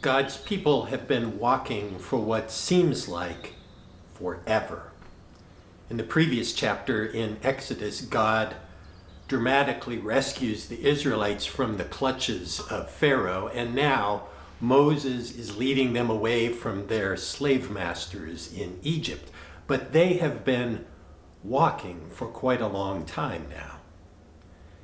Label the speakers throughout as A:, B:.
A: God's people have been walking for what seems like forever. In the previous chapter in Exodus, God dramatically rescues the Israelites from the clutches of Pharaoh, and now Moses is leading them away from their slave masters in Egypt. But they have been walking for quite a long time now.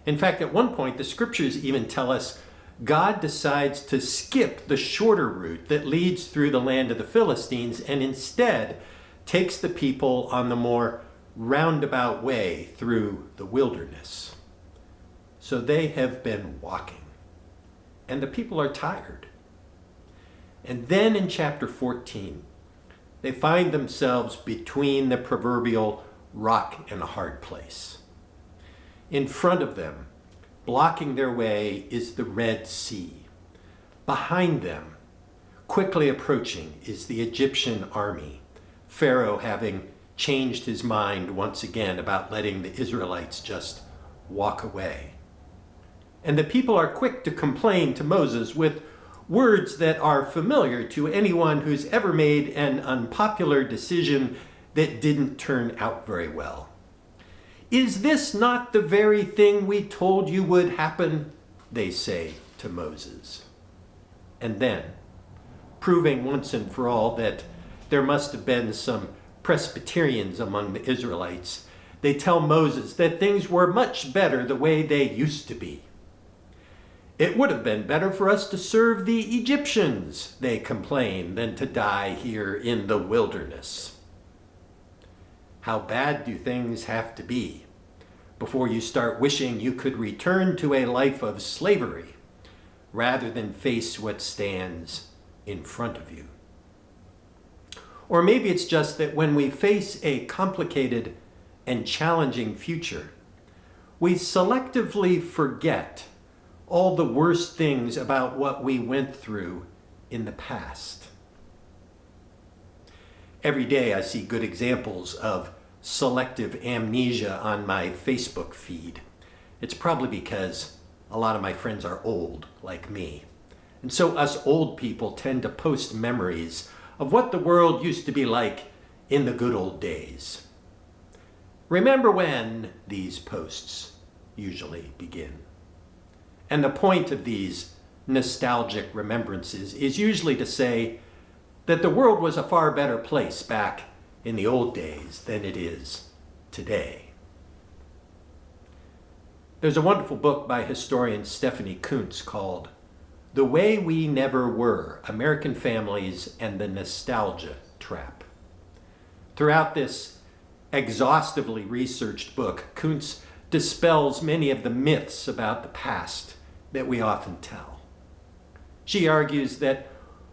A: In fact, at one point, the scriptures even tell us God decides to skip the shorter route that leads through the land of the Philistines and instead takes the people on the more roundabout way through the wilderness. So they have been walking, and the people are tired. And then in chapter 14, they find themselves between the proverbial rock and a hard place. In front of them, blocking their way, is the Red Sea. Behind them, quickly approaching, is the Egyptian army, Pharaoh having changed his mind once again about letting the Israelites just walk away. And the people are quick to complain to Moses with words that are familiar to anyone who's ever made an unpopular decision that didn't turn out very well. "Is this not the very thing we told you would happen?" they say to Moses. And then, proving once and for all that there must have been some Presbyterians among the Israelites, they tell Moses that things were much better the way they used to be. "It would have been better for us to serve the Egyptians," they complain, "than to die here in the wilderness." How bad do things have to be before you start wishing you could return to a life of slavery rather than face what stands in front of you? Or maybe it's just that when we face a complicated and challenging future, we selectively forget all the worst things about what we went through in the past. Every day I see good examples of selective amnesia on my Facebook feed. It's probably because a lot of my friends are old, like me. And so us old people tend to post memories of what the world used to be like in the good old days. Remember when these posts usually begin. And the point of these nostalgic remembrances is usually to say that the world was a far better place back in the old days than it is today. There's a wonderful book by historian Stephanie Coontz called "The Way We Never Were: American Families and the Nostalgia Trap." Throughout this exhaustively researched book, Coontz dispels many of the myths about the past that we often tell. She argues that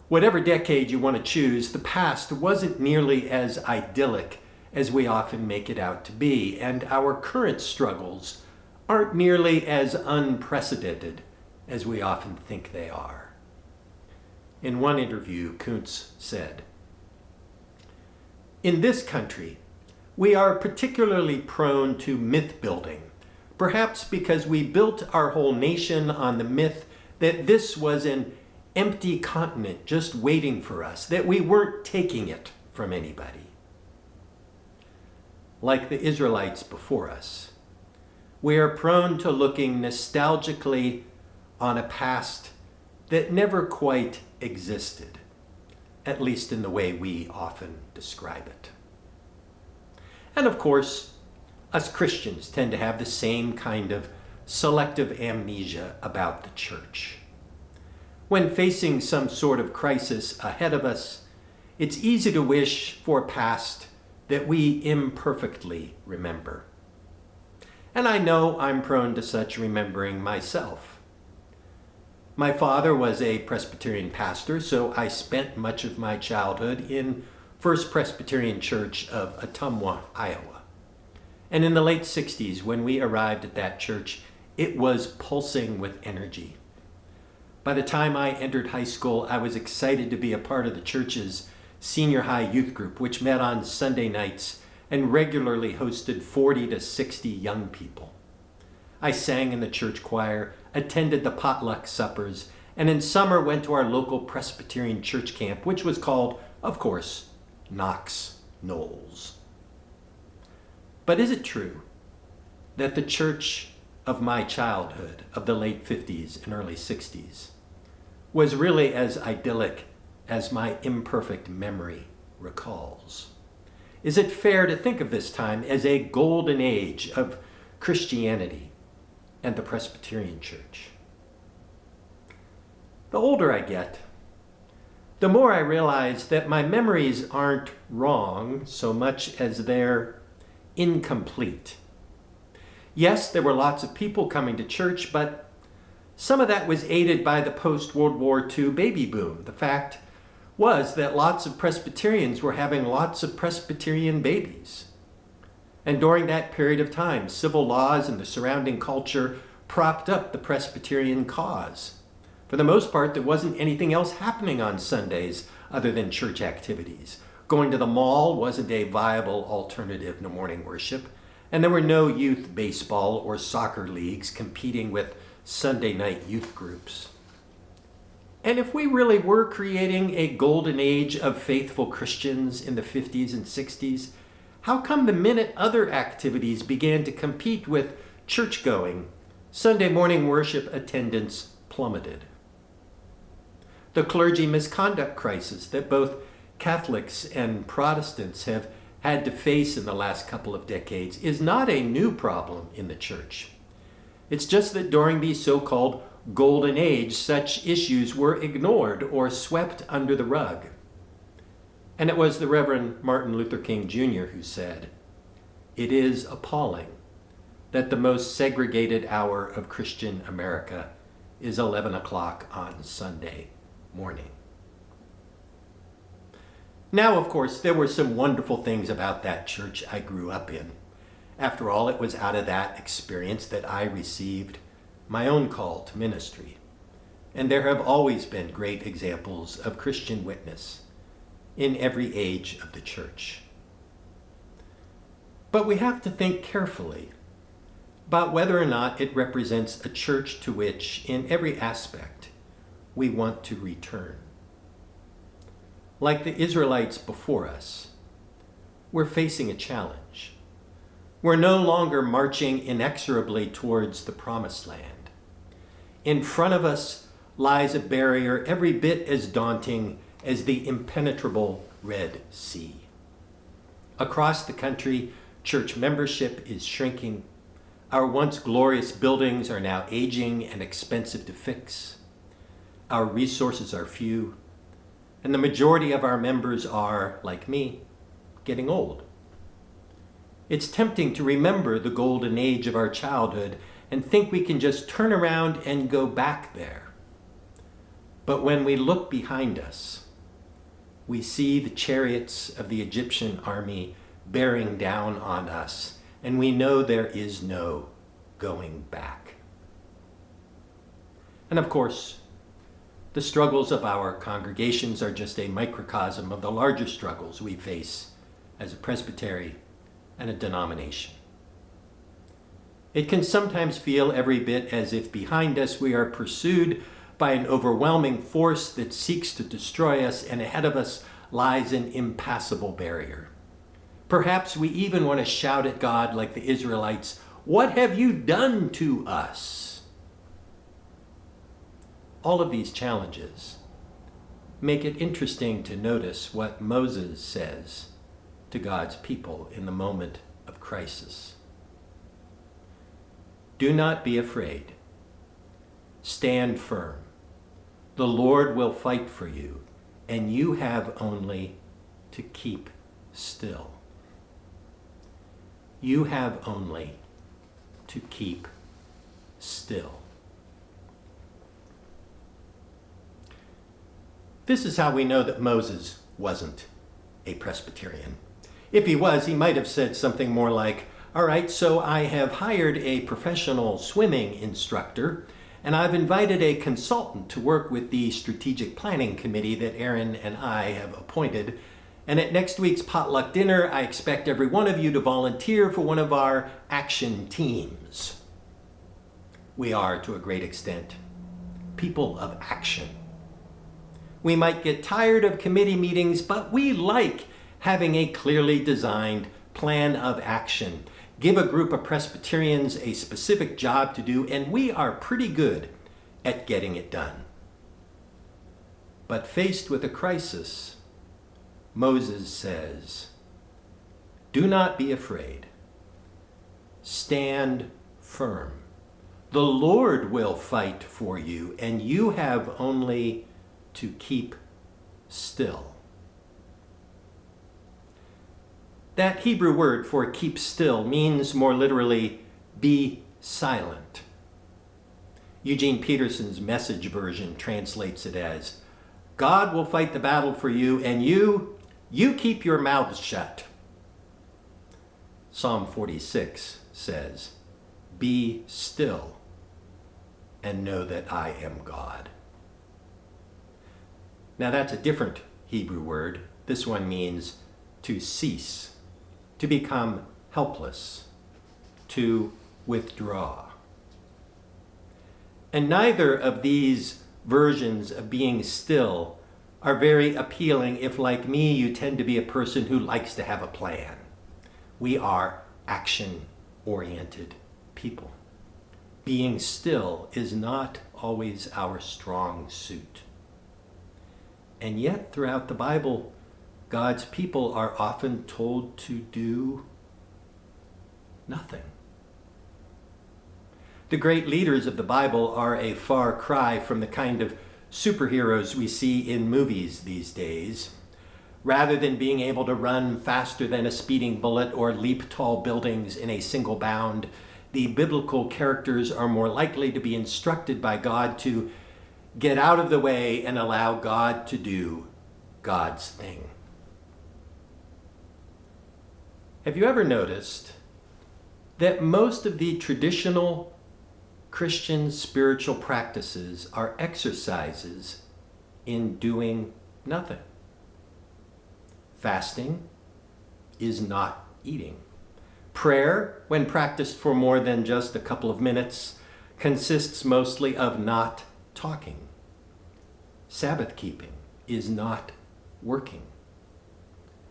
A: whatever decade you want to choose, the past wasn't nearly as idyllic as we often make it out to be, and our current struggles aren't nearly as unprecedented as we often think they are. In one interview, Coontz said, "In this country, we are particularly prone to myth building, perhaps because we built our whole nation on the myth that this was an empty continent just waiting for us, that we weren't taking it from anybody." Like the Israelites before us, we are prone to looking nostalgically on a past that never quite existed, at least in the way we often describe it. And of course, us Christians tend to have the same kind of selective amnesia about the church. When facing some sort of crisis ahead of us, it's easy to wish for a past that we imperfectly remember. And I know I'm prone to such remembering myself. My father was a Presbyterian pastor, so I spent much of my childhood in First Presbyterian Church of Ottumwa, Iowa. And in the late 60s, when we arrived at that church, it was pulsing with energy. By the time I entered high school, I was excited to be a part of the church's senior high youth group, which met on Sunday nights and regularly hosted 40 to 60 young people. I sang in the church choir, attended the potluck suppers, and in summer went to our local Presbyterian church camp, which was called, of course, Knox Knolls. But is it true that the church of my childhood, of the late 50s and early 60s, was really as idyllic as my imperfect memory recalls? Is it fair to think of this time as a golden age of Christianity and the Presbyterian Church? The older I get, the more I realize that my memories aren't wrong so much as they're incomplete. Yes, there were lots of people coming to church, but some of that was aided by the post-World War II baby boom. The fact was that lots of Presbyterians were having lots of Presbyterian babies. And during that period of time, civil laws and the surrounding culture propped up the Presbyterian cause. For the most part, there wasn't anything else happening on Sundays other than church activities. Going to the mall wasn't a viable alternative to morning worship, and there were no youth baseball or soccer leagues competing with Sunday night youth groups. And if we really were creating a golden age of faithful Christians in the 50s and 60s, how come the minute other activities began to compete with church-going, Sunday morning worship attendance plummeted? The clergy misconduct crisis that both Catholics and Protestants have had to face in the last couple of decades is not a new problem in the church. It's just that during the so-called Golden Age, such issues were ignored or swept under the rug. And it was the Reverend Martin Luther King Jr. who said, "It is appalling that the most segregated hour of Christian America is 11 o'clock on Sunday morning." Now, of course, there were some wonderful things about that church I grew up in. After all, it was out of that experience that I received my own call to ministry. And there have always been great examples of Christian witness in every age of the church. But we have to think carefully about whether or not it represents a church to which, in every aspect, we want to return. Like the Israelites before us, we're facing a challenge. We're no longer marching inexorably towards the promised land. In front of us lies a barrier every bit as daunting as the impenetrable Red Sea. Across the country, church membership is shrinking. Our once glorious buildings are now aging and expensive to fix. Our resources are few, and the majority of our members are, like me, getting old. It's tempting to remember the golden age of our childhood and think we can just turn around and go back there. But when we look behind us, we see the chariots of the Egyptian army bearing down on us, and we know there is no going back. And of course, the struggles of our congregations are just a microcosm of the larger struggles we face as a presbytery and a denomination. It can sometimes feel every bit as if behind us we are pursued by an overwhelming force that seeks to destroy us, and ahead of us lies an impassable barrier. Perhaps we even want to shout at God like the Israelites, "What have you done to us?" All of these challenges make it interesting to notice what Moses says to God's people in the moment of crisis. "Do not be afraid. Stand firm. The Lord will fight for you, and you have only to keep still." You have only to keep still. This is how we know that Moses wasn't a Presbyterian. If he was, he might have said something more like, "All right, so I have hired a professional swimming instructor, and I've invited a consultant to work with the strategic planning committee that Aaron and I have appointed. And at next week's potluck dinner, I expect every one of you to volunteer for one of our action teams." We are, to a great extent, people of action. We might get tired of committee meetings, but we like having a clearly designed plan of action. Give a group of Presbyterians a specific job to do, and we are pretty good at getting it done. But faced with a crisis, Moses says, "Do not be afraid. Stand firm. The Lord will fight for you, and you have only to keep still." That Hebrew word for keep still means more literally, be silent. Eugene Peterson's Message version translates it as, God will fight the battle for you, and you keep your mouths shut. Psalm 46 says, be still and know that I am God. Now that's a different Hebrew word. This one means to cease, to become helpless, to withdraw. And neither of these versions of being still are very appealing if, like me, you tend to be a person who likes to have a plan. We are action-oriented people. Being still is not always our strong suit. And yet, throughout the Bible, God's people are often told to do nothing. The great leaders of the Bible are a far cry from the kind of superheroes we see in movies these days. Rather than being able to run faster than a speeding bullet or leap tall buildings in a single bound, the biblical characters are more likely to be instructed by God to get out of the way and allow God to do God's thing. Have you ever noticed that most of the traditional Christian spiritual practices are exercises in doing nothing? Fasting is not eating. Prayer, when practiced for more than just a couple of minutes, consists mostly of not talking. Sabbath keeping is not working.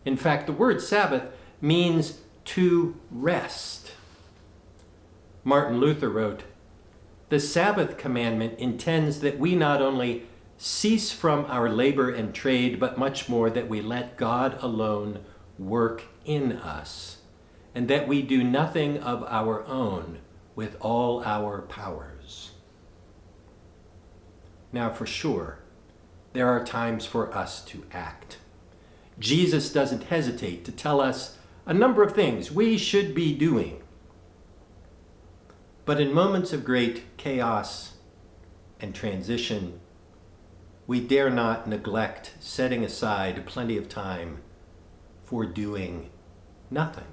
A: In fact, the word Sabbath means to rest. Martin Luther wrote, "The Sabbath commandment intends that we not only cease from our labor and trade, but much more that we let God alone work in us, and that we do nothing of our own with all our powers." Now, for sure, there are times for us to act. Jesus doesn't hesitate to tell us a number of things we should be doing. But in moments of great chaos and transition, we dare not neglect setting aside plenty of time for doing nothing,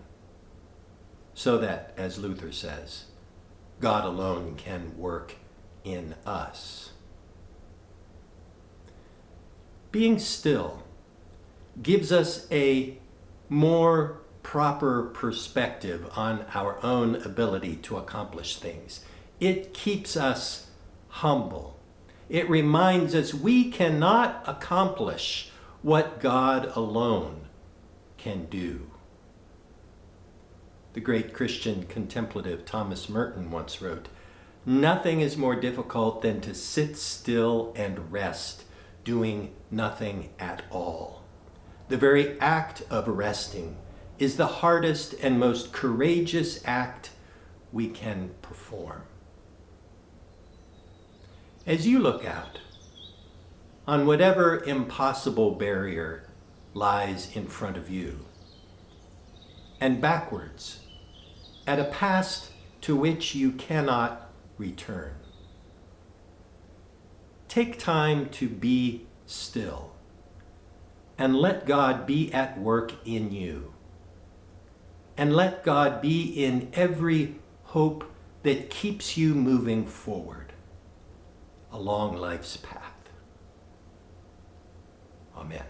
A: so that, as Luther says, God alone can work in us. Being still gives us a more proper perspective on our own ability to accomplish things. It keeps us humble. It reminds us we cannot accomplish what God alone can do. The great Christian contemplative Thomas Merton once wrote, "Nothing is more difficult than to sit still and rest, doing nothing at all. The very act of resting is the hardest and most courageous act we can perform." As you look out on whatever impossible barrier lies in front of you, and backwards at a past to which you cannot return, take time to be still and let God be at work in you. And let God be in every hope that keeps you moving forward along life's path. Amen.